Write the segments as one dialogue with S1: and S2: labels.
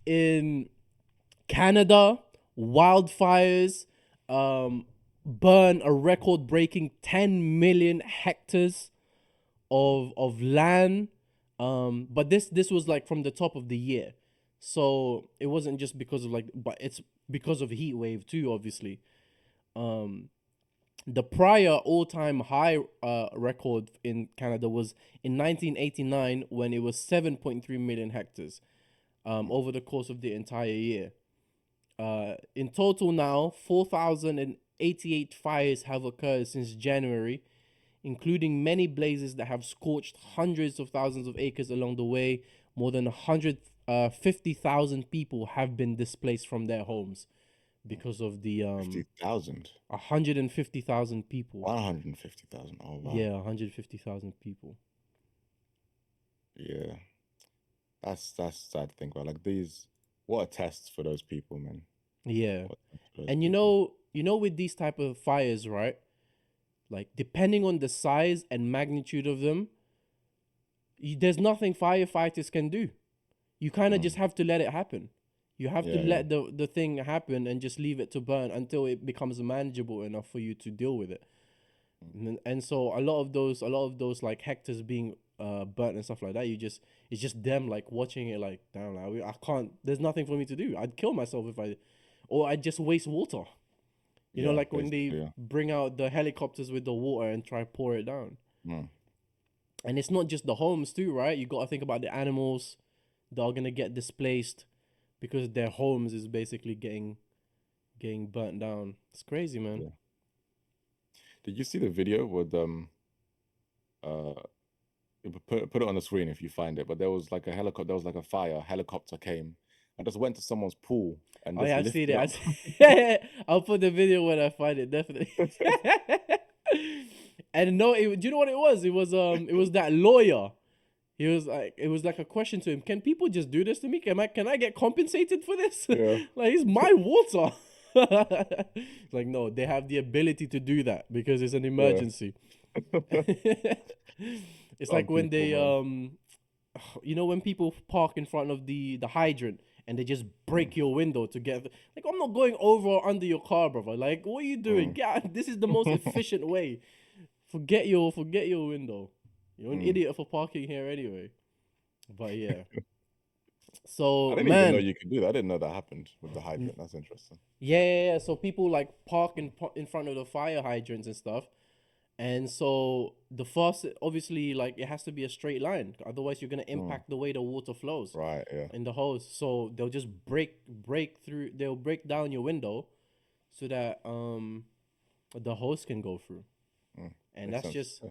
S1: in Canada, wildfires burn a record-breaking 10 million hectares of land. But this was like from the top of the year, so it wasn't just because of like, but it's because of heat wave too, obviously. Um, the prior all-time high record in Canada was in 1989 when it was 7.3 million hectares over the course of the entire year. In total now, 4,088 fires have occurred since January, including many blazes that have scorched hundreds of thousands of acres along the way. More than 150,000 people have been displaced from their homes because of the
S2: 50,000.
S1: 150,000 people.
S2: 150,000. Oh wow.
S1: Yeah, 150,000 people.
S2: Yeah. That's sad to think about. Like these, what a test for those people, man.
S1: Yeah.
S2: What a test for those
S1: And
S2: people.
S1: with these type of fires, right? Like depending on the size and magnitude of them, there's nothing firefighters can do. You kind of just
S2: Mm.
S1: have to let it happen. You have to
S2: Yeah, yeah.
S1: let the thing happen and just leave it to burn until it becomes manageable enough for you to deal with it.
S2: Mm.
S1: And so a lot of those like hectares being burnt and stuff like that, it's just them like watching it like, damn, like, I can't. There's nothing for me to do. I'd kill myself if I, or I'd just waste water.
S2: Yeah,
S1: Like when they
S2: basically, yeah.
S1: bring out the helicopters with the water and try pour it down.
S2: Mm.
S1: And it's not just the homes too, right? You got to think about the animals that are gonna get displaced because their homes is basically getting burnt down. It's crazy, man.
S2: Yeah. Did you see the video with uh put it on the screen if you find it, but there was like a helicopter, there was like a fire, helicopter came and just went to someone's pool and
S1: Oh
S2: just
S1: yeah, I've seen
S2: lifted
S1: it.
S2: up.
S1: I'll put the video when I find it, definitely. And no, do you know what it was? It was that lawyer. It was like a question to him. Can people just do this to me? Can I get compensated for this?
S2: Yeah.
S1: Like it's my water. It's like, no, they have the ability to do that because it's an
S2: Yeah.
S1: emergency. It's
S2: Some
S1: like when
S2: people,
S1: they
S2: man.
S1: when people park in front of the hydrant and they just
S2: Mm.
S1: break your window to get, like, I'm not going over or under your car, brother. Like, what are you doing?
S2: Mm.
S1: Get out. This is the most efficient way. Forget your window. You're an
S2: Mm.
S1: idiot for parking here anyway. But yeah.
S2: I
S1: So
S2: didn't even know
S1: man,
S2: you could do that. I didn't know that happened with the hydrant. That's interesting.
S1: yeah. So people like park in front of the fire hydrants and stuff. And so the first, obviously, like it has to be a straight line. Otherwise, you're gonna
S2: Mm.
S1: impact the way the water flows
S2: Right, yeah.
S1: in the hose. So they'll just break through. They'll break down your window so that the hose can go through.
S2: Mm.
S1: And
S2: Makes
S1: that's
S2: sense.
S1: just,
S2: Yeah.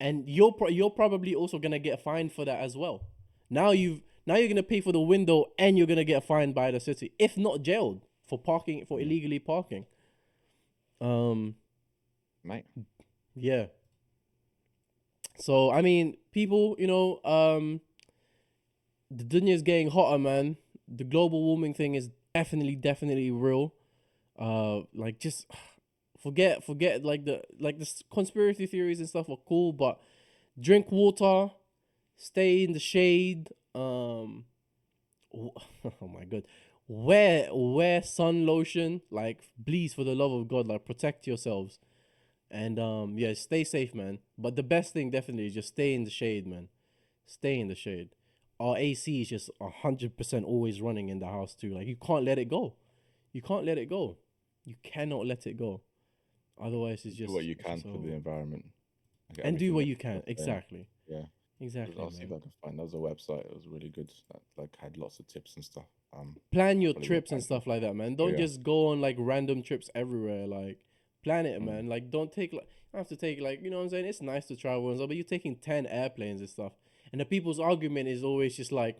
S1: and you're probably also gonna get fined for that as well. Now you're gonna pay for the window and you're gonna get fined by the city, if not jailed for
S2: Mm.
S1: illegally parking. Um,
S2: Mate.
S1: yeah. So I mean, people, the dunya is getting hotter, man. The global warming thing is definitely real. Like just forget like the conspiracy theories and stuff are cool, but drink water, stay in the shade. Oh my god, wear sun lotion. Like, please, for the love of God, like protect yourselves. And yeah, stay safe, man. But the best thing definitely is just stay in the shade, man. Stay in the shade. Our AC is just 100% always running in the house too. Like, you can't let it go. You can't let it go. You cannot let it go. Otherwise,
S2: Do what you
S1: it's
S2: can
S1: just
S2: for the
S1: over.
S2: environment. Get
S1: And do
S2: everything
S1: what
S2: that
S1: you
S2: people
S1: can.
S2: are saying.
S1: Exactly.
S2: Yeah.
S1: Exactly,
S2: I'll see if
S1: man.
S2: I can find. There was a website. It was really good. That like had lots of tips and stuff.
S1: Plan your
S2: Probably will
S1: trips and
S2: find some.
S1: stuff like that, man.
S2: But
S1: Don't
S2: yeah.
S1: just go on like random trips everywhere. Like, plan it,
S2: Mm.
S1: man. Like, don't take like, you have to take, like, you know what I'm saying? It's nice to travel and stuff, but you're taking 10 airplanes and stuff. And the people's argument is always just like,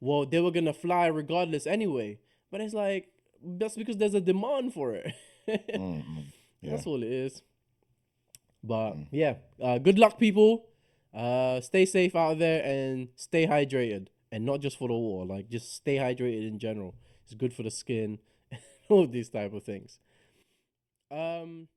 S1: well, they were gonna fly regardless anyway. But it's like, that's because there's a demand for it.
S2: Mm, mm. Yeah.
S1: That's all it is. But
S2: Mm.
S1: yeah, good luck, people. Stay safe out there and stay hydrated, and not just for the water. Like, just stay hydrated in general. It's good for the skin, all these type of things. Um,